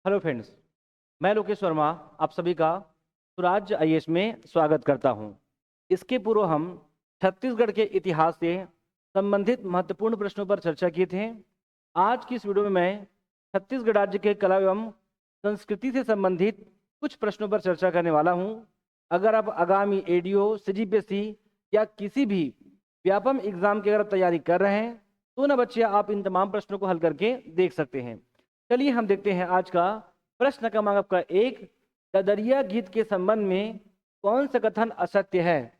Hello friends, मैं लोकेश वर्मा आप सभी का स्वराज्य आईएएस में स्वागत करता हूं। इसके पूर्व हम छत्तीसगढ़ के इतिहास से संबंधित महत्वपूर्ण प्रश्नों पर चर्चा किए थे। आज की इस वीडियो में मैं छत्तीसगढ़ राज्य के कला एवं संस्कृति से संबंधित कुछ प्रश्नों पर चर्चा करने वाला हूं। अगर आप आगामी एडीओ, सीजीपीएससी या किसी भी व्यापम एग्जाम की अगर तैयारी कर रहे हैं तो ना बच्चे आप इन तमाम प्रश्नों को हल करके देख सकते हैं। चलिए हम देखते हैं आज का प्रश्न क्रमांक आपका 1। ददरिया गीत के संबंध में कौन सा कथन असत्य है?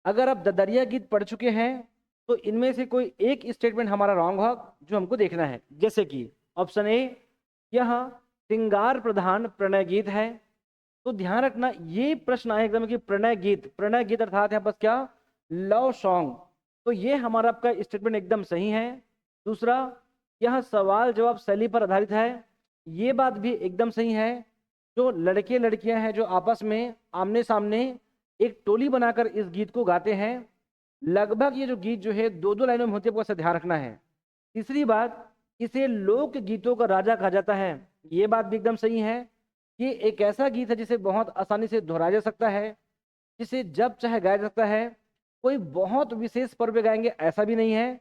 अगर आप ददरिया गीत पढ़ चुके हैं तो इनमें से कोई एक स्टेटमेंट हमारा रॉन्ग हो जो हमको देखना है। जैसे कि ऑप्शन ए, यह श्रृंगार प्रधान प्रणय गीत है। तो ध्यान रखना ये प्रश्न आए एकदम कि प्रणय गीत अर्थात यहाँ पर क्या, लव सॉन्ग। तो ये हमारा आपका स्टेटमेंट एकदम सही है। दूसरा, यह सवाल जवाब शैली पर आधारित है। ये बात भी एकदम सही है। जो लड़के लड़कियां हैं जो आपस में आमने सामने एक टोली बनाकर इस गीत को गाते हैं, लगभग ये जो गीत जो है दो दो लाइनों में होते हैं, आपको ध्यान रखना है। तीसरी बात, इसे लोक गीतों का राजा कहा जाता है। ये बात भी एकदम सही है। ये एक ऐसा गीत है जिसे बहुत आसानी से दोहराया जा सकता है, जिसे जब चाहे गाया जा सकता है। कोई बहुत विशेष पर्व पे गाएंगे ऐसा भी नहीं है,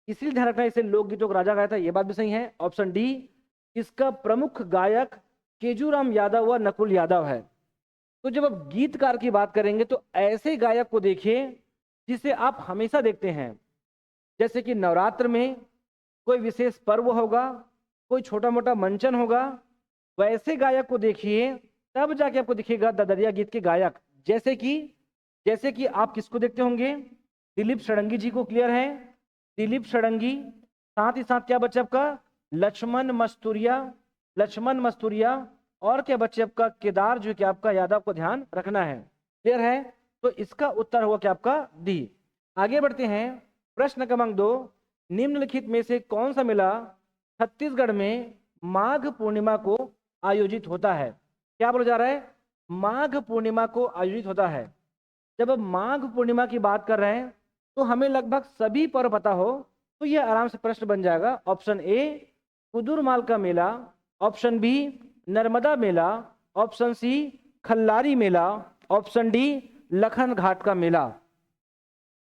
इसलिए ध्यान रखना इसे लोकगीतों का राजा गाया था। ये बात भी सही है। ऑप्शन डी, इसका प्रमुख गायक केजूराम यादव व नकुल यादव है। तो जब आप गीतकार की बात करेंगे तो ऐसे गायक को देखिए जिसे आप हमेशा देखते हैं। जैसे कि नवरात्र में कोई विशेष पर्व होगा, कोई छोटा मोटा मंचन होगा, वैसे गायक को देखिए, तब जाके आपको दिखेगा ददरिया गीत के गायक। जैसे कि आप किसको देखते होंगे, दिलीप षडंगी जी को। क्लियर है? दिलीप षडंगी, साथ ही साथ क्या बच्चे आपका लक्ष्मण मस्तूरिया और क्या बच्चे आपका केदार जो कि आपका यादव को ध्यान रखना है। क्लियर है? तो इसका उत्तर होगा क्या आपका डी। आगे बढ़ते हैं। प्रश्न क्रमांक 2, निम्नलिखित में से कौन सा मेला छत्तीसगढ़ में माघ पूर्णिमा को आयोजित होता है? क्या बोला जा रहा है? माघ पूर्णिमा को आयोजित होता है। जब अब माघ पूर्णिमा की बात कर रहे हैं तो हमें लगभग सभी पर्व पता हो तो यह आराम से प्रश्न बन जाएगा। ऑप्शन ए, कुदुरमाल का मेला। ऑप्शन बी, नर्मदा मेला। ऑप्शन सी, खल्लारी मेला। ऑप्शन डी, लखन घाट का मेला।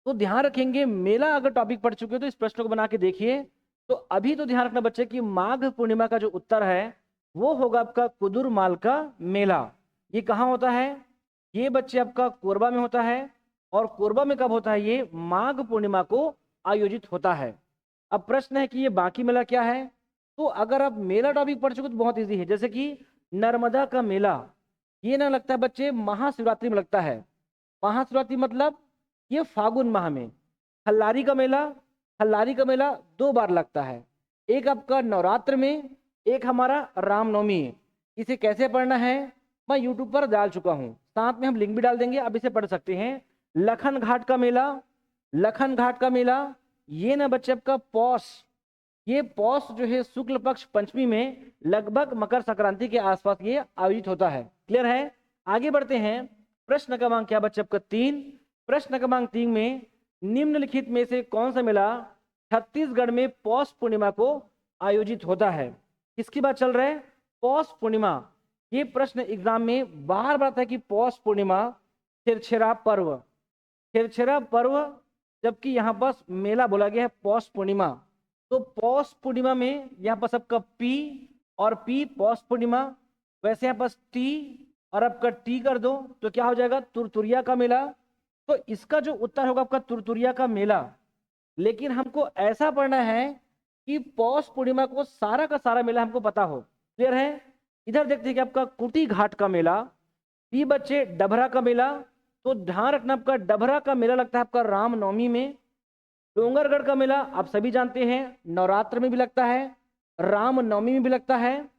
तो ध्यान रखेंगे, मेला अगर टॉपिक पढ़ चुके हो तो इस प्रश्न को बना के देखिए। तो अभी तो ध्यान रखना बच्चे कि माघ पूर्णिमा का जो उत्तर है वो होगा आपका कुदुरमाल का मेला। ये कहाँ होता है? ये बच्चे आपका कोरबा में होता है। और कोरबा में कब होता है? ये माघ पूर्णिमा को आयोजित होता है। अब प्रश्न है कि ये बाकी मेला क्या है। तो अगर आप मेला टॉपिक पढ़ चुके तो बहुत इजी है। जैसे कि नर्मदा का मेला, ये ना लगता है बच्चे महाशिवरात्रि में लगता है। महाशिवरात्रि मतलब ये फागुन माह में। खल्लारी का मेला 2 बार लगता है, एक आपका नवरात्र में, एक हमारा रामनवमी। इसे कैसे पढ़ना है मैं यूट्यूब पर डाल चुका हूँ, साथ में हम लिंक भी डाल देंगे, आप इसे पढ़ सकते हैं। लखन घाट का मेला ये ना बच्चे आपका ये पौष जो है शुक्ल पक्ष पंचमी में लगभग मकर संक्रांति के आसपास ये आयोजित होता है। क्लियर है? आगे बढ़ते हैं। प्रश्न क्रमांक क्या बच्चे आपका 3। प्रश्न क्रमांक 3 में निम्नलिखित में से कौन सा मेला छत्तीसगढ़ में पौष पूर्णिमा को आयोजित होता है? किसकी बात चल रहा है? पौष पूर्णिमा। ये प्रश्न एग्जाम में बार बार आता है कि पौष पूर्णिमा, छेरछेरा पर्व, जबकि यहाँ पर मेला बोला गया है पौष पूर्णिमा। तो पौष पूर्णिमा में यहाँ पर सबका पी और पी पौष पूर्णिमा, वैसे यहाँ पर टी और आपका टी कर दो तो क्या हो जाएगा? तुरतुरिया का मेला। तो इसका जो उत्तर होगा आपका तुरतुरिया का मेला। लेकिन हमको ऐसा पढ़ना है कि पौष पूर्णिमा को सारा का सारा मेला हमको पता हो। क्लियर है? इधर देखते हैं कि आपका कुटी घाट का मेला, पी बच्चे डभरा का मेला। तो ध्यान रखना आपका डभरा का मेला लगता है आपका रामनवमी में। डोंगरगढ़ का मेला आप सभी जानते हैं नवरात्र में भी लगता है, रामनवमी में भी लगता है।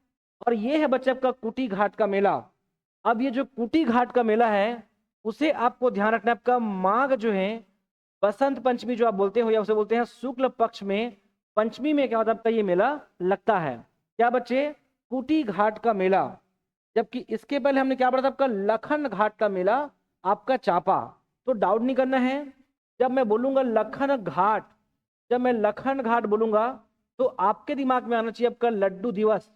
और ये है बच्चे आपका कुटी घाट का मेला। अब ये जो कुटी घाट का मेला है उसे आपको ध्यान रखना, आपका माघ जो है बसंत पंचमी जो आप बोलते हो या उसे बोलते हैं शुक्ल पक्ष में पंचमी में क्या होता है आपका ये मेला लगता है। क्या बच्चे? कुटी घाट का मेला। जबकि इसके पहले हमने क्या पढ़ा था? आपका लखन घाट का मेला आपका चांपा। तो डाउट नहीं करना है, जब मैं बोलूंगा लखन घाट बोलूंगा तो आपके दिमाग में आना चाहिए आपका लड्डू दिवस।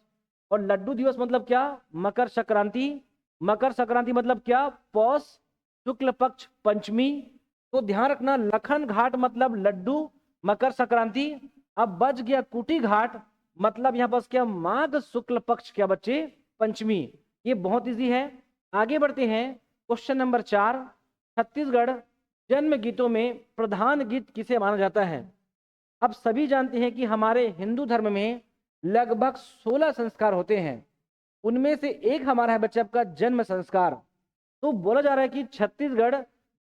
और लड्डू दिवस मतलब क्या? मकर संक्रांति। मकर संक्रांति मतलब क्या? पौष शुक्ल पक्ष पंचमी। तो ध्यान रखना, लखन घाट मतलब लड्डू, मकर संक्रांति। अब बच गया कुटी घाट, मतलब यहाँ पास क्या? माघ शुक्ल पक्ष क्या बच्चे? पंचमी। ये बहुत इजी है। आगे बढ़ते हैं, क्वेश्चन नंबर 4। छत्तीसगढ़ जन्म गीतों में प्रधान गीत किसे माना जाता है? अब सभी जानते हैं कि हमारे हिंदू धर्म में लगभग 16 संस्कार होते हैं, उनमें से एक हमारा है बच्चे आपका जन्म संस्कार। तो बोला जा रहा है कि छत्तीसगढ़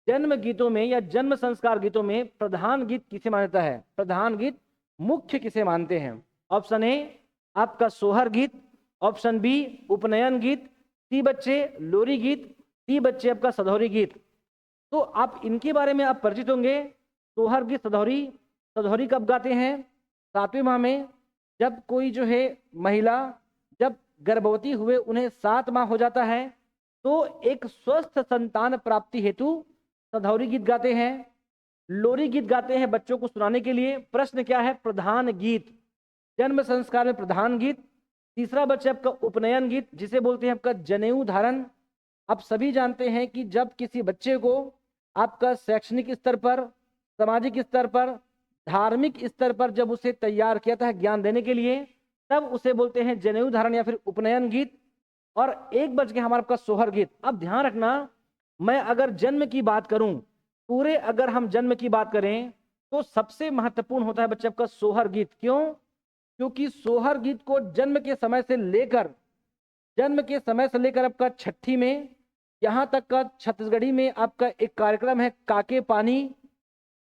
जन्म गीतों में या जन्म संस्कार गीतों में प्रधान गीत किसे मानता है? प्रधान गीत मुख्य किसे मानते हैं? ऑप्शन ए आपका सोहर गीत, ऑप्शन बी उपनयन गीत, सी बच्चे लोरी गीत, डी बच्चे आपका सधौरी गीत। तो आप इनके बारे में आप परिचित होंगे। सोहर गीत, सधौरी। सधौरी कब गाते हैं? 7वें माह में, जब कोई जो है महिला जब गर्भवती हुए उन्हें 7 माह हो जाता है तो एक स्वस्थ संतान प्राप्ति हेतु सधौरी गीत गाते हैं। लोरी गीत गाते हैं बच्चों को सुनाने के लिए। प्रश्न क्या है? प्रधान गीत, जन्म संस्कार में प्रधान गीत। तीसरा बच्चा आपका उपनयन गीत, जिसे बोलते हैं आपका जनेऊ धारण। आप सभी जानते हैं कि जब किसी बच्चे को आपका शैक्षणिक स्तर पर, सामाजिक स्तर पर, धार्मिक स्तर पर जब उसे तैयार किया था ज्ञान देने के लिए, तब उसे बोलते हैं जनेऊ धारण या फिर उपनयन गीत। और एक बच गया हमारा आपका सोहर गीत। अब ध्यान रखना, मैं अगर जन्म की बात करूं, पूरे अगर हम जन्म की बात करें तो सबसे महत्वपूर्ण होता है बच्चे आपका सोहर गीत। क्यों? क्योंकि सोहर गीत को जन्म के समय से लेकर आपका छठी में, यहाँ तक का छत्तीसगढ़ी में आपका एक कार्यक्रम है काके पानी,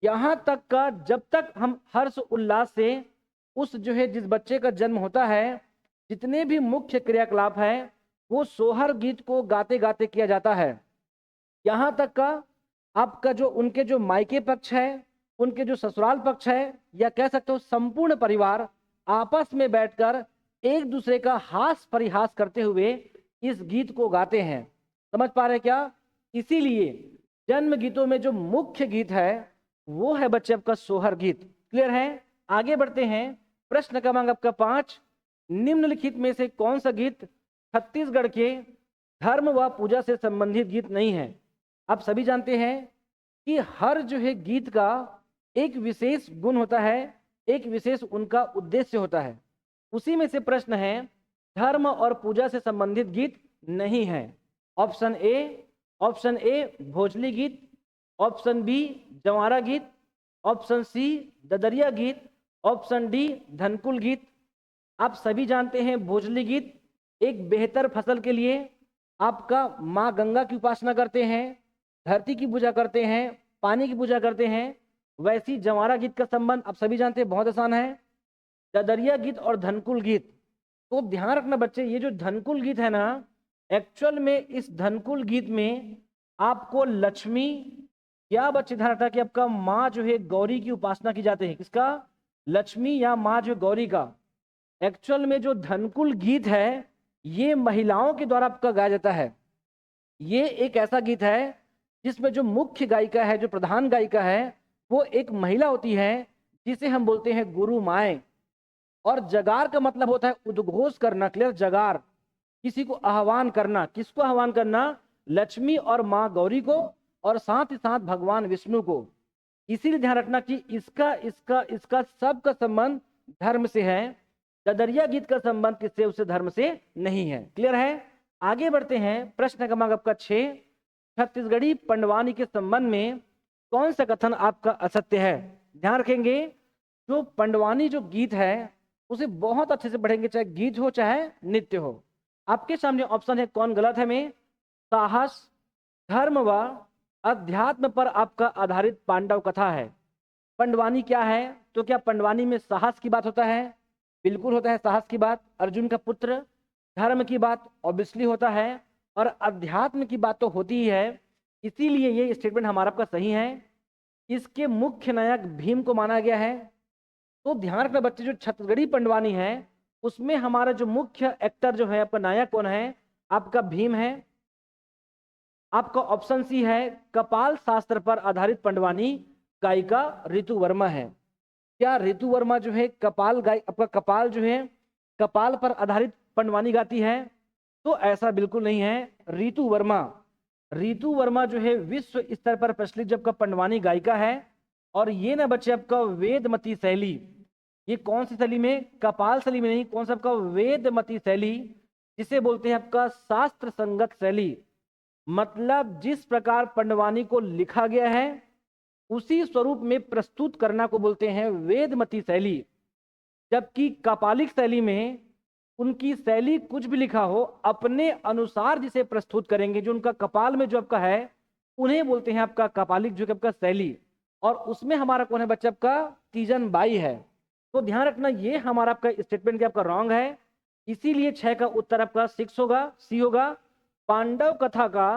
यहाँ तक का जब तक हम हर्ष उल्लास से उस जो है जिस बच्चे का जन्म होता है, जितने भी मुख्य क्रियाकलाप है वो सोहर गीत को गाते गाते किया जाता है। यहाँ तक का आपका जो उनके जो मायके पक्ष है, उनके जो ससुराल पक्ष है, या कह सकते हो संपूर्ण परिवार आपस में बैठकर एक दूसरे का हास परिहास करते हुए इस गीत को गाते हैं। समझ पा रहे क्या? इसीलिए जन्म गीतों में जो मुख्य गीत है वो है बच्चे आपका सोहर गीत। क्लियर है? आगे बढ़ते हैं, प्रश्न क्रमांक आपका 5। निम्नलिखित में से कौन सा गीत छत्तीसगढ़ के धर्म व पूजा से संबंधित गीत नहीं है? आप सभी जानते हैं कि हर जो है गीत का एक विशेष गुण होता है, एक विशेष उनका उद्देश्य होता है। उसी में से प्रश्न है धर्म और पूजा से संबंधित गीत नहीं है। ऑप्शन ए भोजली गीत, ऑप्शन बी जवारा गीत, ऑप्शन सी ददरिया गीत, ऑप्शन डी धनकुल गीत। आप सभी जानते हैं भोजली गीत एक बेहतर फसल के लिए आपका माँ गंगा की उपासना करते हैं, धरती की पूजा करते हैं, पानी की पूजा करते हैं। वैसी जवारा गीत का संबंध आप सभी जानते हैं, बहुत आसान है, ददरिया गीत और धनकुल गीत। तो ध्यान रखना बच्चे, ये जो धनकुल गीत है ना, एक्चुअल में इस धनकुल गीत में आपको लक्ष्मी, क्या बच्चे ध्यान रखना कि आपका माँ जो है गौरी की उपासना की जाती है। किसका? लक्ष्मी या माँ जो गौरी का। एक्चुअल में जो धनकुल गीत है ये महिलाओं के द्वारा आपका गाया जाता है। ये एक ऐसा गीत है जिसमें जो मुख्य गायिका है, जो प्रधान गायिका है, वो एक महिला होती है जिसे हम बोलते हैं गुरु माए। और जगार का मतलब होता है उद्घोष करना। क्लियर? जगार, किसी को आह्वान करना। किसको आह्वान करना? लक्ष्मी और माँ गौरी को, और साथ ही साथ भगवान विष्णु को। इसीलिए ध्यान रखना कि इसका सबका संबंध धर्म से है। ददरिया गीत का संबंध किससे? उससे धर्म से नहीं है। क्लियर है? आगे बढ़ते हैं, प्रश्न क्रमांक आपका 6। छत्तीसगढ़ी पंडवानी के संबंध में कौन सा कथन आपका असत्य है? ध्यान रखेंगे, जो पंडवानी जो गीत है उसे बहुत अच्छे से पढ़ेंगे, चाहे गीत हो चाहे नृत्य हो। आपके सामने ऑप्शन है, कौन गलत है में? साहस, धर्म व अध्यात्म पर आपका आधारित पांडव कथा है। पंडवानी क्या है? तो क्या पंडवानी में साहस की बात होता है? बिल्कुल होता है साहस की बात, अर्जुन का पुत्र। धर्म की बात ऑब्वियसली होता है, और अध्यात्म की बात तो होती ही है। इसीलिए ये स्टेटमेंट हमारा आपका सही है। इसके मुख्य नायक भीम को माना गया है। तो ध्यान रखना बच्चे, जो छत्तीसगढ़ी पंडवानी है उसमें हमारा जो मुख्य एक्टर जो है, आपका नायक कौन है? आपका भीम है। आपका ऑप्शन सी है, कपाल शास्त्र पर आधारित पंडवानी गायिका ऋतु वर्मा है। क्या ऋतु वर्मा जो है कपाल गाय आपका कपाल जो है, कपाल पर आधारित पंडवानी गाती है? तो ऐसा बिल्कुल नहीं है। रीतू वर्मा, रीतू वर्मा जो है विश्व स्तर पर प्रचलित जब का पंडवानी गायिका है। और ये ना बच्चे आपका वेदमती शैली, ये कौन सी शैली में? कपाल शैली में नहीं, कौन सा आपका? वेदमती शैली, जिसे बोलते हैं आपका शास्त्र संगत शैली। मतलब जिस प्रकार पंडवानी को लिखा गया है उसी स्वरूप में प्रस्तुत करना को बोलते हैं वेदमती शैली। जबकि कपालिक शैली में उनकी शैली कुछ भी लिखा हो, अपने अनुसार जिसे प्रस्तुत करेंगे, जो उनका कपाल में जो आपका है उन्हें बोलते हैं आपका कपालिक जो आपका शैली। और उसमें हमारा कौन है बच्चा? आपका तीजन बाई है। तो ध्यान रखना, ये हमारा आपका स्टेटमेंट आपका रॉन्ग है। इसीलिए 6 का उत्तर आपका 6 होगा, सी होगा। पांडव कथा का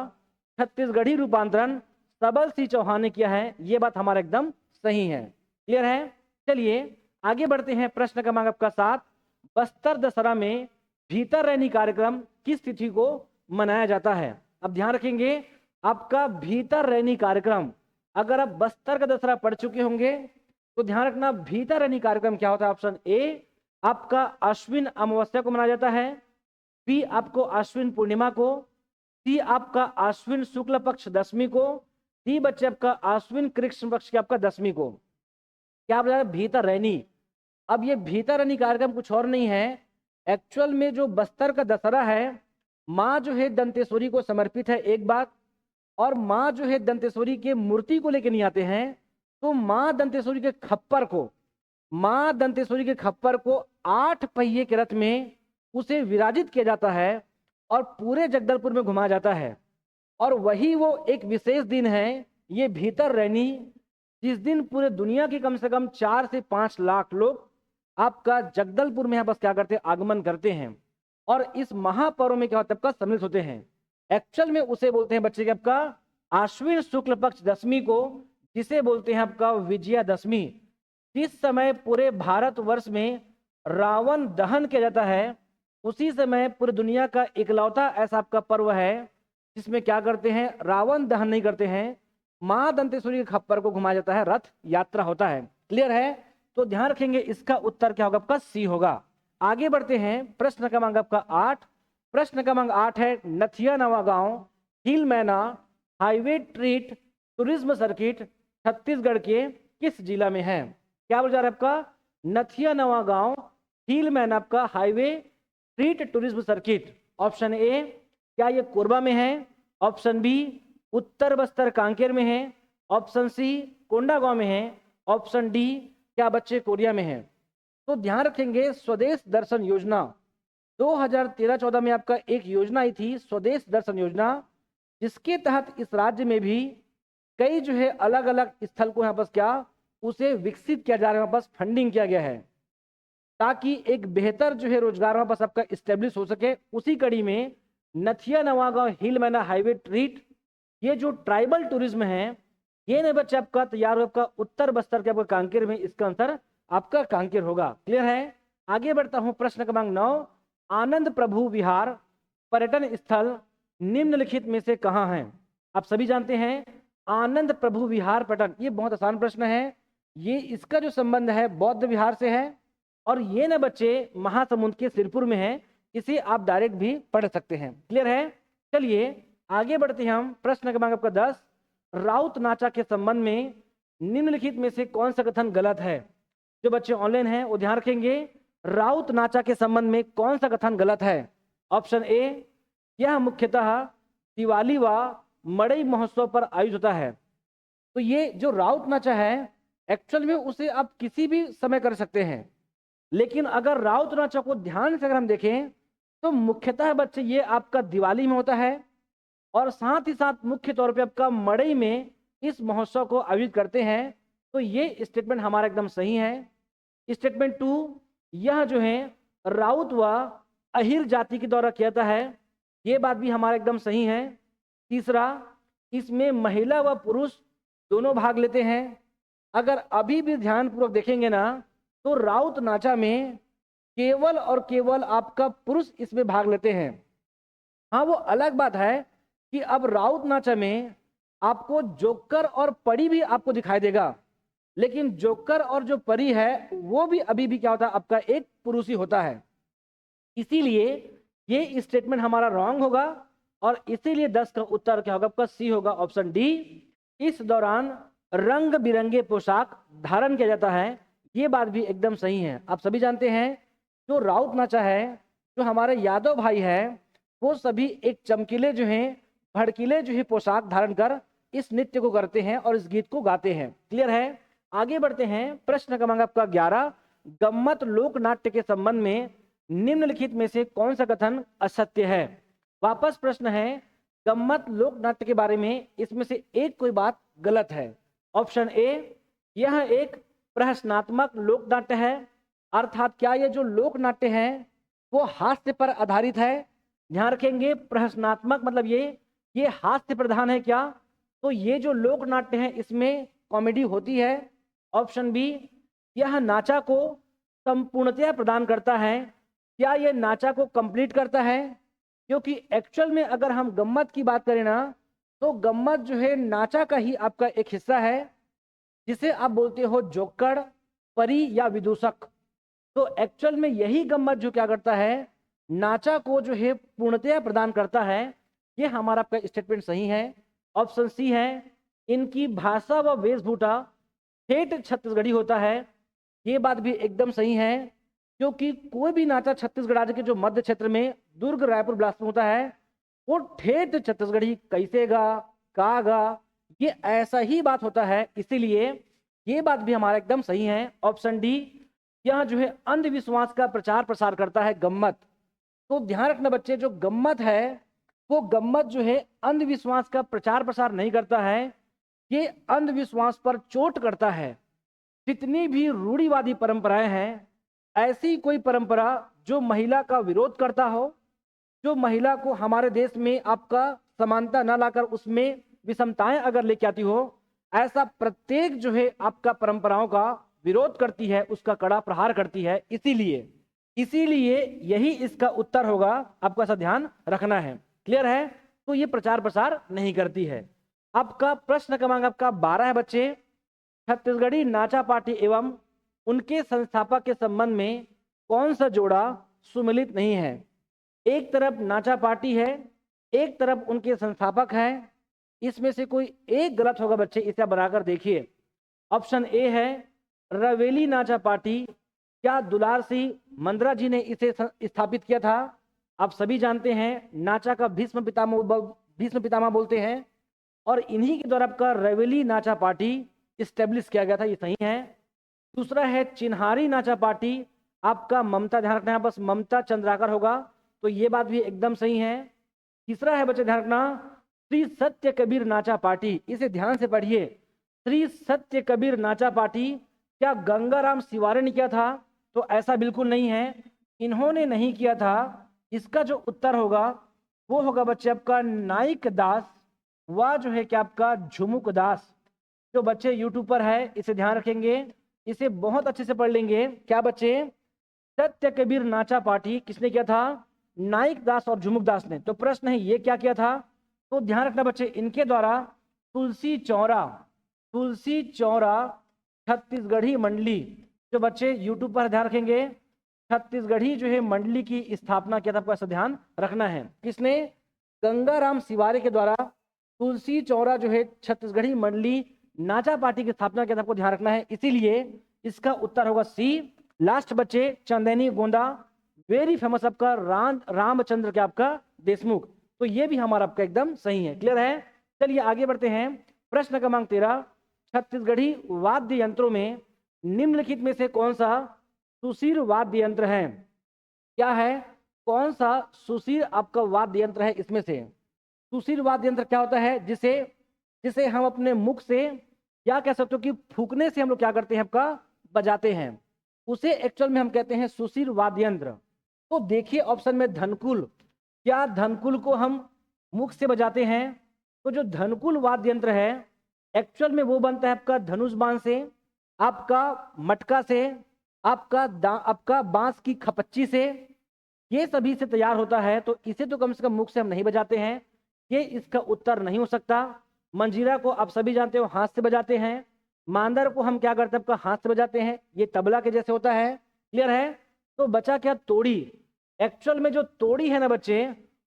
छत्तीसगढ़ी रूपांतरण सबल सिंह चौहान ने किया है, ये बात हमारा एकदम सही है। क्लियर है? चलिए आगे बढ़ते हैं। प्रश्न क्रमांक आपका 7, बस्तर दशहरा में भीतर रैनी कार्यक्रम किस तिथि को मनाया जाता है? अब ध्यान रखेंगे, आपका भीतर रैनी कार्यक्रम, अगर आप बस्तर का दशहरा पढ़ चुके होंगे तो ध्यान रखना भीतर रैनी कार्यक्रम क्या होता है। ऑप्शन ए आपका अश्विन अमावस्या को मनाया जाता है, बी आपको अश्विन पूर्णिमा को, सी आपका अश्विन शुक्ल पक्ष दशमी को, डी बच्चे आपका अश्विन कृष्ण पक्ष के आपका दशमी को। क्या बोला? भीतर रैनी। अब ये भीतर रैनी कार्यक्रम कुछ और नहीं है, एक्चुअल में जो बस्तर का दशहरा है माँ जो है दंतेश्वरी को समर्पित है एक बात। और माँ जो है दंतेश्वरी के मूर्ति को लेकर नहीं आते हैं, तो माँ दंतेश्वरी के खप्पर को, माँ दंतेश्वरी के खप्पर को 8 पहिए के रथ में उसे विराजित किया जाता है और पूरे जगदलपुर में घुमाया जाता है। और वही वो एक विशेष दिन है ये भीतर रैनी, जिस दिन पूरे दुनिया के कम से कम 4 से 5 लाख लोग आपका जगदलपुर में यहाँ बस क्या करते हैं? आगमन करते हैं। और इस महापर्व में क्या होता है? आपका सम्मिलित होते हैं। एक्चुअल में उसे बोलते हैं बच्चे के आपका आश्विन शुक्ल पक्ष दशमी को, जिसे बोलते हैं आपका विजयादशमी। जिस समय पूरे भारतवर्ष में रावण दहन किया जाता है, उसी समय पूरी दुनिया का इकलौता ऐसा आपका पर्व है जिसमें क्या करते हैं? रावण दहन नहीं करते हैं, माँ दंतेश्वरी के खप्पर को घुमाया जाता है, रथ यात्रा होता है। क्लियर है? तो ध्यान रखेंगे इसका उत्तर क्या होगा? आपका सी होगा। आगे बढ़ते हैं। प्रश्न क्रमांक आपका 8, प्रश्न क्रमांक 8 है नथिया नवा गांव हिल मैना highway treat tourism circuit Chhattisgarh के किस जिला में है? क्या बोल जा रहा है आपका? नथिया नवा गांव हिल मैना आपका highway treat tourism circuit. Option A क्या ये कोरबा में है? ऑप्शन बी उत्तर बस्तर कांकेर में है? ऑप्शन सी कोंडागांव में है? ऑप्शन डी क्या बच्चे कोरिया में है? तो ध्यान रखेंगे स्वदेश दर्शन योजना 2013-14 में आपका एक योजना आई थी, स्वदेश दर्शन योजना, जिसके तहत इस राज्य में भी कई जो है अलग अलग स्थल को यहाँ पर क्या उसे विकसित किया जा रहा है, वहाँ पर फंडिंग किया गया है ताकि एक बेहतर जो है रोजगार वहाँ पर आपका स्टेब्लिश हो सके। उसी कड़ी में नथिया नवागांव हिल मैना हाईवे ट्रीट, ये जो ट्राइबल टूरिज्म है, ये नहीं बच्चे आपका तैयार हो आपका उत्तर बस्तर के आपका कांकेर में, इसका आंसर आपका कांकेर होगा। क्लियर है? आगे बढ़ता हूं। प्रश्न क्रमांक 9, आनंद प्रभु विहार पर्यटन स्थल निम्नलिखित में से कहां है? आप सभी जानते हैं आनंद प्रभु विहार पर्यटन, ये बहुत आसान प्रश्न है। ये इसका जो संबंध है बौद्ध विहार से है और ये न बच्चे महासमुंद के सिरपुर में है, इसे आप डायरेक्ट भी पढ़ सकते हैं। क्लियर है? चलिए आगे बढ़ते हैं हम। प्रश्न क्रमांक आपका 10, राउत नाचा के संबंध में निम्नलिखित में से कौन सा कथन गलत है? जो बच्चे ऑनलाइन हैं वो ध्यान रखेंगे, राउत नाचा के संबंध में कौन सा कथन गलत है? ऑप्शन ए यह मुख्यतः दिवाली व मड़ई महोत्सव पर आयोजित होता है। तो ये जो राउत नाचा है एक्चुअल में उसे आप किसी भी समय कर सकते हैं, लेकिन अगर राउत नाचा को ध्यान से अगर हम देखें तो मुख्यतः बच्चे ये आपका दिवाली में होता है और साथ ही साथ मुख्य तौर पे आपका मड़ई में इस महोत्सव को आयोजित करते हैं। तो ये स्टेटमेंट हमारा एकदम सही है। स्टेटमेंट 2, यह जो है राउत व अहिर जाति के द्वारा किया जाता है, ये बात भी हमारा एकदम सही है। तीसरा, इसमें महिला व पुरुष दोनों भाग लेते हैं। अगर अभी भी ध्यानपूर्वक देखेंगे ना तो राउत नाचा में केवल और केवल आपका पुरुष इसमें भाग लेते हैं। हाँ, वो अलग बात है कि अब राउत नाचा में आपको जोकर और परी भी आपको दिखाई देगा, लेकिन जोकर और जो परी है वो भी अभी भी क्या होता है आपका एक पुरुष ही होता है। इसीलिए ये स्टेटमेंट हमारा रॉन्ग होगा और इसीलिए 10 का उत्तर क्या होगा आपका? सी होगा, ऑप्शन डी। इस दौरान रंग बिरंगे पोशाक धारण किया जाता है, ये बात भी एकदम सही है। आप सभी जानते हैं जो राउत नाचा है, जो हमारे यादव भाई है, वो सभी एक चमकीले जो हैं, भड़कीले जो है पोशाक धारण कर इस नृत्य को करते हैं और इस गीत को गाते हैं। क्लियर है? आगे बढ़ते हैं। प्रश्न क्रमांक आपका 11, गम्मत लोक नाट्य के संबंध में निम्नलिखित में से कौन सा कथन असत्य है? वापस प्रश्न है, गम्मत लोक नाट्य के बारे में इसमें से एक कोई बात गलत है। ऑप्शन ए, यह एक प्रहसनात्मक लोक नाट्य है, अर्थात क्या ये जो लोक नाट्य है वो हास्य पर आधारित है। ध्यान रखेंगे, प्रहसनात्मक मतलब ये हास्य प्रधान है क्या? तो ये जो लोक नाट्य है इसमें कॉमेडी होती है। ऑप्शन बी, यह नाचा को संपूर्णतया प्रदान करता है, क्या ये नाचा को कंप्लीट करता है? क्योंकि एक्चुअल में अगर हम गम्मत की बात करें ना, तो गम्मत जो है नाचा का ही आपका एक हिस्सा है, जिसे आप बोलते हो जोकड़, परी या विदूषक। तो एक्चुअल में यही गम्मत जो क्या करता है, नाचा को जो है पूर्णतया प्रदान करता है। ये हमारा आपका स्टेटमेंट सही है। ऑप्शन सी है, इनकी भाषा व वेशभूषा ठेठ छत्तीसगढ़ी होता है, ये बात भी एकदम सही है। क्योंकि कोई भी नाचा छत्तीसगढ़ राज्य के जो मध्य क्षेत्र में दुर्ग, रायपुर, बिलासपुर होता है, वो ठेठ छत्तीसगढ़ी कैसे गा, का गा, ये ऐसा ही बात होता है। इसीलिए ये बात भी हमारा एकदम सही है। ऑप्शन डी, यह जो है अंधविश्वास का प्रचार प्रसार करता है गम्मत। तो ध्यान रखना बच्चे, जो गम्मत है वो गम्मत जो है अंधविश्वास का प्रचार प्रसार नहीं करता है, ये अंधविश्वास पर चोट करता है। जितनी भी रूढ़िवादी परंपराएं हैं, ऐसी कोई परंपरा जो महिला का विरोध करता हो, जो महिला को हमारे देश में आपका समानता न लाकर उसमें विषमताएं अगर लेके आती हो, ऐसा प्रत्येक जो है आपका परंपराओं का विरोध करती है, उसका कड़ा प्रहार करती है। इसीलिए यही इसका उत्तर होगा, आपको ऐसा ध्यान रखना है। क्लियर है? तो ये प्रचार प्रसार नहीं करती है। आपका प्रश्न क्रमांक आपका 12 है बच्चे, छत्तीसगढ़ी नाचा पार्टी एवं उनके संस्थापक के संबंध में कौन सा जोड़ा सुमिलित नहीं है? एक तरफ नाचा पार्टी है, एक तरफ उनके संस्थापक है, इसमें से कोई एक गलत होगा बच्चे, इसे बनाकर देखिए। ऑप्शन ए है रवेली नाचा पार्टी, क्या दुलार सिंह मंद्रा जी ने इसे स्थापित किया था? आप सभी जानते हैं नाचा का भीष्म पितामह बोलते हैं, और इन्हीं के द्वारा आपका रवेली नाचा पार्टी इस्टेब्लिश किया गया था, ये सही है। दूसरा है चिन्हारी नाचा पार्टी, आपका ममता, ध्यान रखना है बस ममता चंद्राकर होगा, तो ये बात भी एकदम सही है। तीसरा है बच्चे ध्यान रखना श्री सत्य कबीर नाचा पार्टी, इसे ध्यान से पढ़िए। श्री सत्य कबीर नाचा पार्टी क्या गंगाराम सिवारे ने किया था? तो ऐसा बिल्कुल नहीं है, इन्होंने नहीं किया था। इसका जो उत्तर होगा वो होगा बच्चे आपका नाइक दास, वह जो है क्या आपका झुमुक दास। जो बच्चे यूट्यूब पर है इसे ध्यान रखेंगे, इसे बहुत अच्छे से पढ़ लेंगे। क्या बच्चे? सत्य कबीर नाचा पार्टी किसने किया था? नाइक दास और झुमुक दास ने। तो प्रश्न है ये क्या किया था? तो ध्यान रखना बच्चे, इनके द्वारा तुलसी चौरा छत्तीसगढ़ी मंडली, जो बच्चे यूट्यूब पर ध्यान रखेंगे, छत्तीसगढ़ी जो है मंडली की स्थापना किया था, आपको ऐसा ध्यान रखना है। किसने? गंगाराम सिवारे के द्वारा तुलसी चौरा जो है छत्तीसगढ़ी मंडली नाचा पार्टी की स्थापना किया था, आपको ध्यान रखना है। इसीलिए इसका उत्तर होगा सी। लास्ट बच्चे चंदेनी गोंदा, वेरी फेमस आपका रामचंद्र के आपका देशमुख, तो ये भी हमारा आपका एकदम सही है। क्लियर है? चलिए आगे बढ़ते हैं। प्रश्न क्रमांक 13, छत्तीसगढ़ी वाद्य यंत्रों में निम्नलिखित में से कौन सा सुशीर वाद्य यंत्र है? क्या है? कौन सा सुशीर आपका वाद्य यंत्र है? इसमें से सुशीर वाद्य यंत्र क्या होता है? जिसे हम अपने मुख से या कह सकते हो कि फूकने से हम लोग क्या करते हैं, आपका बजाते हैं, उसे एक्चुअल में हम कहते हैं सुशीर वाद्य यंत्र। तो देखिए ऑप्शन में धनकुल, क्या धनकुल को हम मुख से बजाते हैं? तो जो धनकुल वाद्य यंत्र है एक्चुअल में वो बनता है आपका धनुष बाण से, आपका मटका से, आपका बांस की खपच्ची से, ये सभी से तैयार होता है। तो इसे तो कम से कम मुख से हम नहीं बजाते हैं, ये इसका उत्तर नहीं हो सकता। मंजीरा को आप सभी जानते हो हाथ से बजाते हैं, मांदर को हम क्या करते हैं, आपका हाथ से बजाते हैं, ये तबला के जैसे होता है। क्लियर है? तो बचा क्या? तोड़ी। एक्चुअल में जो तोड़ी है ना बच्चे,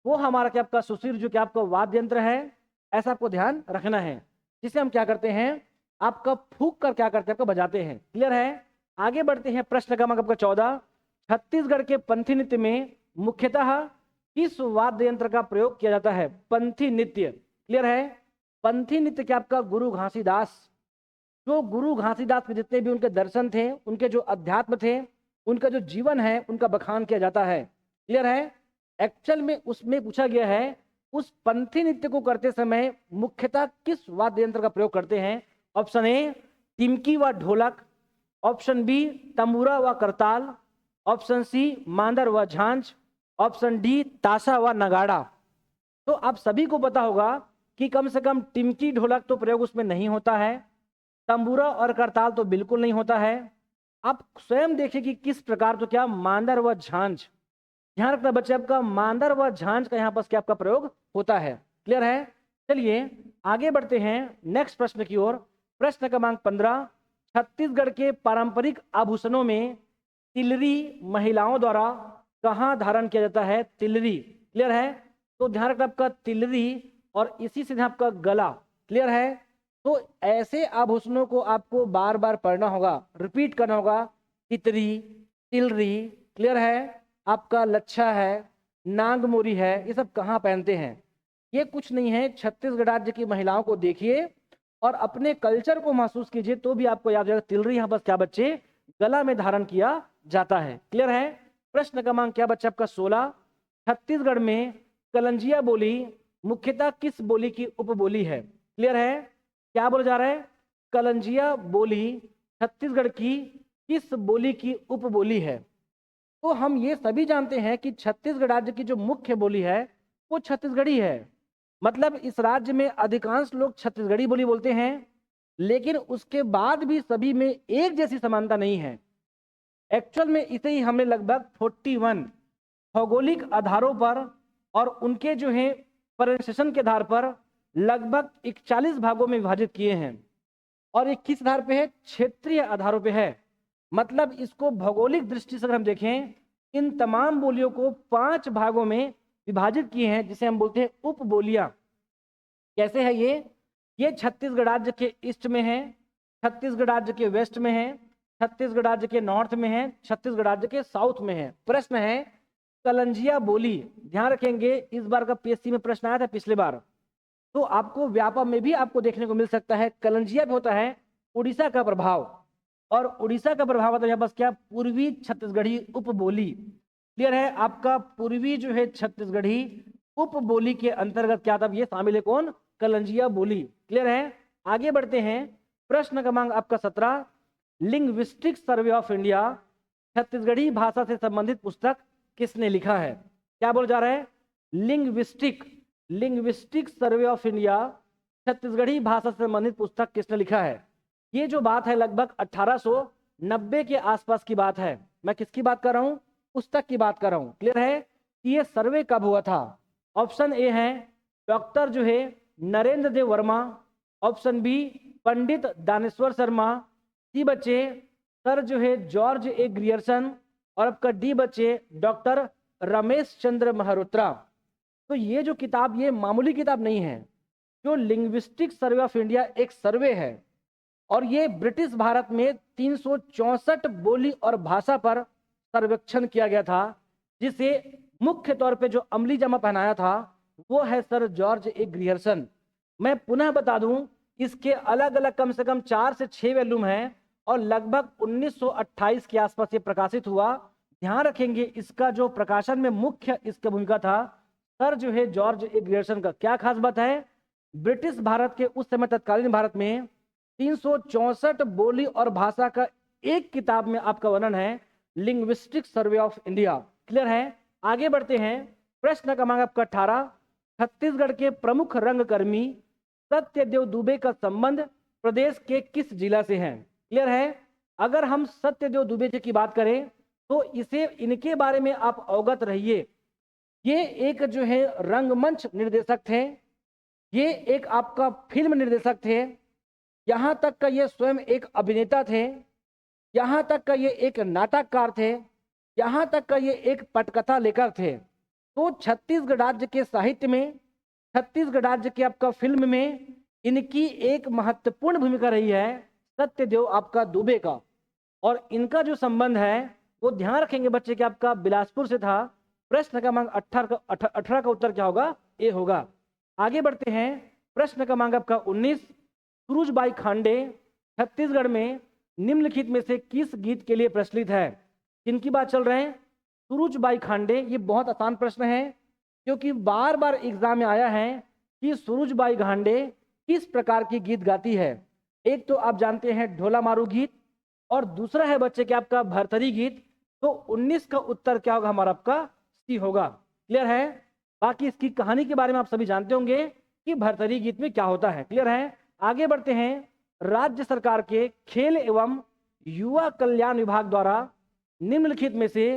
वो हमारा क्या आपका सुशिर जो कि आपका वाद्य यंत्र है, ऐसा आपको ध्यान रखना है, जिसे हम क्या करते हैं, आपका फूंक कर क्या करते हैं, आपको बजाते हैं। क्लियर है। आगे बढ़ते हैं, प्रश्न क्रमांक आपका 14। छत्तीसगढ़ के पंथी नृत्य में मुख्यतः किस वाद्य यंत्र का प्रयोग किया जाता है? पंथी नृत्य। क्लियर है। पंथी नृत्य क्या आपका गुरु घासीदास, जो गुरु घासीदास के जितने भी उनके दर्शन थे, उनके जो अध्यात्म थे, उनका जो जीवन है, उनका बखान किया जाता है। क्लियर है। एक्चुअल में उसमें पूछा गया है, उस पंथी नृत्य को करते समय मुख्यतः किस वाद्य यंत्र का प्रयोग करते हैं? ऑप्शन ए टिमकी व ढोलक, ऑप्शन बी तंबूरा व करताल, ऑप्शन सी मांदर व झांझ, ऑप्शन डी ताशा व नगाड़ा। तो आप सभी को पता होगा कि कम से कम टिमकी ढोलक तो प्रयोग उसमें नहीं होता है, तंबूरा और करताल तो बिल्कुल नहीं होता है। आप स्वयं देखिए कि किस प्रकार, तो क्या मांदर व झांझ, ध्यान रखना बच्चे, आपका मांदर व झांझ का यहाँ पर क्या आपका प्रयोग होता है। क्लियर है। चलिए आगे बढ़ते हैं नेक्स्ट प्रश्न की ओर। प्रश्न क्रमांक 15। छत्तीसगढ़ के पारंपरिक आभूषणों में तिलरी महिलाओं द्वारा कहाँ धारण किया जाता है? तिलरी। क्लियर है। तो ध्यान रखना आपका तिलरी और इसी से आपका गला। क्लियर है। तो ऐसे आभूषणों को आपको बार बार पढ़ना होगा, रिपीट करना होगा। तितरी, तिलरी, क्लियर है, आपका लच्छा है, नागमोरी है, ये सब कहाँ पहनते हैं? ये कुछ नहीं है, छत्तीसगढ़ राज्य की महिलाओं को देखिए और अपने कल्चर को महसूस कीजिए, तो भी आपको याद रहेगा तिलरी यहाँ पर क्या बच्चे गला में धारण किया जाता है। क्लियर है। प्रश्न क्रमांक क्या बच्चा आपका 16। छत्तीसगढ़ में कलंजिया बोली मुख्यतः किस बोली की उपबोली है? क्लियर है। क्या बोला जा रहा है? कलंजिया बोली छत्तीसगढ़ की किस बोली की उपबोली है? तो हम ये सभी जानते हैं कि छत्तीसगढ़ राज्य की जो मुख्य बोली है वो छत्तीसगढ़ी है। मतलब इस राज्य में अधिकांश लोग छत्तीसगढ़ी बोली बोलते हैं, लेकिन उसके बाद भी सभी में एक जैसी समानता नहीं है। एक्चुअल में इसे ही हमने लगभग 41 भौगोलिक आधारों पर और उनके जो है प्रोनाउंसिएशन के आधार पर लगभग 41 भागों में विभाजित किए हैं। और ये किस आधार पे है? क्षेत्रीय आधारों पे है। मतलब इसको भौगोलिक दृष्टि से अगर हम देखें, इन तमाम बोलियों को 5 भागों में विभाजित किए हैं, जिसे हम बोलते हैं उपबोलियां। कैसे है ये छत्तीसगढ़ राज्य के ईस्ट में है, छत्तीसगढ़ राज्य के वेस्ट में है, छत्तीसगढ़ राज्य के नॉर्थ में है, छत्तीसगढ़ राज्य के साउथ में है। प्रश्न है कलंजिया बोली। ध्यान रखेंगे, इस बार का पीएससी में प्रश्न आया था पिछले बार, तो आपको व्यापक में भी आपको देखने को मिल सकता है। कलंजिया भी होता है उड़ीसा का प्रभाव, और उड़ीसा का प्रभाव मतलब यहाँ बस क्या पूर्वी छत्तीसगढ़ी उपबोली। क्लियर है। आपका पूर्वी जो है छत्तीसगढ़ी उपबोली के अंतर्गत क्या था? ये शामिल है कौन? कलंजिया बोली। क्लियर है। आगे बढ़ते हैं। प्रश्न क्रमांक आपका 17। Linguistic survey of India Chhattisgarhi भाषा से संबंधित पुस्तक किसने लिखा है? क्या बोला जा रहा है? Linguistic survey of India Chhattisgarhi भाषा से संबंधित पुस्तक किसने लिखा है? ये जो बात है लगभग 1890 के आसपास की बात है। मैं किसकी बात कर रहा हूं? पुस्तक की बात कर रहा हूं। क्लियर है कि ये सर्वे कब हुआ था? ऑप्शन ए है डॉक्टर जो है नरेंद्र देव वर्मा, ऑप्शन बी पंडित दानेश्वर शर्मा, सी बच्चे सर जो है जॉर्ज ए ग्रियर्सन, और आपका डी बच्चे डॉक्टर रमेश चंद्र मल्होत्रा। तो ये जो किताब ये मामूली किताब नहीं है। जो लिंग्विस्टिक सर्वे ऑफ इंडिया एक सर्वे है, और ये ब्रिटिश भारत में 364 बोली और भाषा पर सर्वेक्षण किया गया था, जिसे मुख्य तौर पे जो अमली जामा पहनाया था वो है सर जॉर्ज ए ग्रियर्सन। मैं पुनः बता दूं, इसके अलग अलग कम से कम 4 से 6 वॉल्यूम हैं और लगभग 1928 के आसपास ये प्रकाशित हुआ। ध्यान रखेंगे इसका जो प्रकाशन में मुख्य इसका भूमिका था सर जो है जॉर्ज ए ग्रियर्सन का। क्या खास बात है? ब्रिटिश भारत के उस समय तत्कालीन भारत में 364 बोली और भाषा का एक किताब में आपका वर्णन है, linguistic survey of India. Clear है। आगे बढ़ते हैं। प्रश्न क्रमांक आपका 18। छत्तीसगढ़ के प्रमुख रंगकर्मी सत्यदेव दुबे का संबंध प्रदेश के किस जिला से है? क्लियर है। अगर हम सत्यदेव दुबे जी की बात करें तो इनके बारे में आप अवगत रहिए। ये एक जो है रंगमंच निर्देशक थे, ये एक आपका फिल्म निर्देशक थे, यहाँ तक का ये स्वयं एक अभिनेता थे, यहाँ तक का ये एक नाटककार थे, यहाँ तक का ये एक पटकथा लेखक थे। तो छत्तीसगढ़ राज्य के साहित्य में, छत्तीसगढ़ राज्य के आपका फिल्म में इनकी एक महत्वपूर्ण भूमिका रही है सत्यदेव आपका दुबे का। और इनका जो संबंध है वो ध्यान रखेंगे बच्चे कि आपका बिलासपुर से था। प्रश्न क्रमांक 18 का उत्तर क्या होगा? ए होगा। आगे बढ़ते हैं। प्रश्न क्रमांक आपका 19, सुरुजबाई खांडे छत्तीसगढ़ में निम्नलिखित में से किस गीत के लिए प्रचलित है? किनकी बात चल रहे हैं? सुरुजबाई खांडे। ये बहुत आसान प्रश्न है क्योंकि बार बार एग्जाम में आया है कि सुरुजबाई खांडे किस प्रकार की गीत गाती है। एक तो आप जानते हैं ढोला मारू गीत, और दूसरा है बच्चे क्या आपका भरथरी गीत। तो 19 का उत्तर क्या होगा? हमारा आपका सी होगा। क्लियर है? बाकी इसकी कहानी के बारे में आप सभी जानते होंगे कि भरथरी गीत में क्या होता है। क्लियर है? आगे बढ़ते हैं। राज्य सरकार के खेल एवं युवा कल्याण विभाग द्वारा निम्नलिखित में से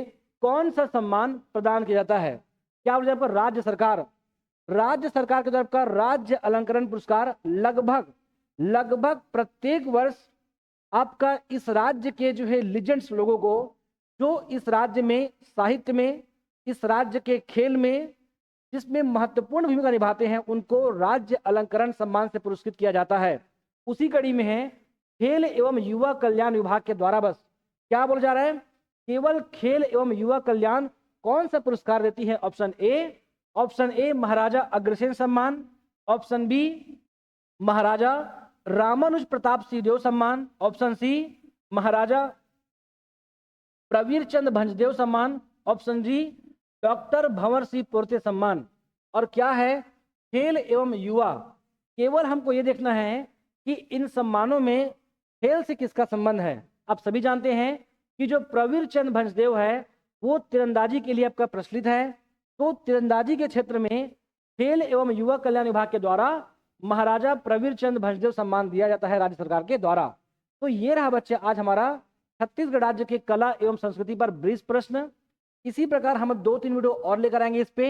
कौन सा सम्मान प्रदान किया जाता है? क्या बोल जाए? राज्य सरकार, राज्य सरकार की तरफ का राज्य अलंकरण पुरस्कार लगभग प्रत्येक वर्ष आपका इस राज्य के जो है लीजेंड्स लोगों को, जो इस राज्य में साहित्य में, इस राज्य के खेल में जिसमें महत्वपूर्ण भूमिका निभाते हैं, उनको राज्य अलंकरण सम्मान से पुरस्कृत किया जाता है। उसी कड़ी में है खेल एवं युवा कल्याण विभाग के द्वारा बस क्या बोला जा रहा है? केवल खेल एवं युवा कल्याण कौन सा पुरस्कार देती है? ऑप्शन ए महाराजा अग्रसेन सम्मान, ऑप्शन बी महाराजा रामानुज प्रताप सिंहदेव सम्मान, ऑप्शन सी महाराजा प्रवीर चंद भंजदेव सम्मान, ऑप्शन जी डॉक्टर भंवर सिंह पोर्ते सम्मान। और क्या है? खेल एवं युवा। केवल हमको ये देखना है कि इन सम्मानों में खेल से किसका संबंध है। आप सभी जानते हैं कि जो प्रवीर चंद भंजदेव है वो तीरंदाजी के लिए आपका प्रचलित है। तो तीरंदाजी के क्षेत्र में खेल एवं युवा कल्याण विभाग के द्वारा महाराजा प्रवीर चंद भंजदेव सम्मान दिया जाता है राज्य सरकार के द्वारा। तो ये रहा बच्चे आज हमारा छत्तीसगढ़ राज्य के कला एवं संस्कृति पर ब्रीज प्रश्न। इसी प्रकार हम 2-3 वीडियो और लेकर आएंगे इस पे।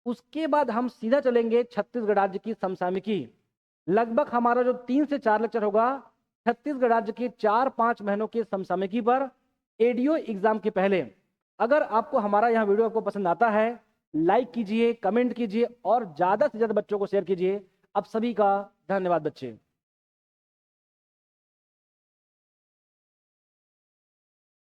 उसके बाद हम सीधा चलेंगे छत्तीसगढ़ राज्य की समसामयिकी। लगभग हमारा जो 3 से 4 लेक्चर होगा छत्तीसगढ़ राज्य के 4-5 महीनों के समसामयिकी पर एडीओ एग्जाम के पहले। अगर आपको हमारा यह वीडियो आपको पसंद आता है, लाइक कीजिए, कमेंट कीजिए और ज़्यादा से ज़्यादा बच्चों को शेयर कीजिए। आप सभी का धन्यवाद बच्चे।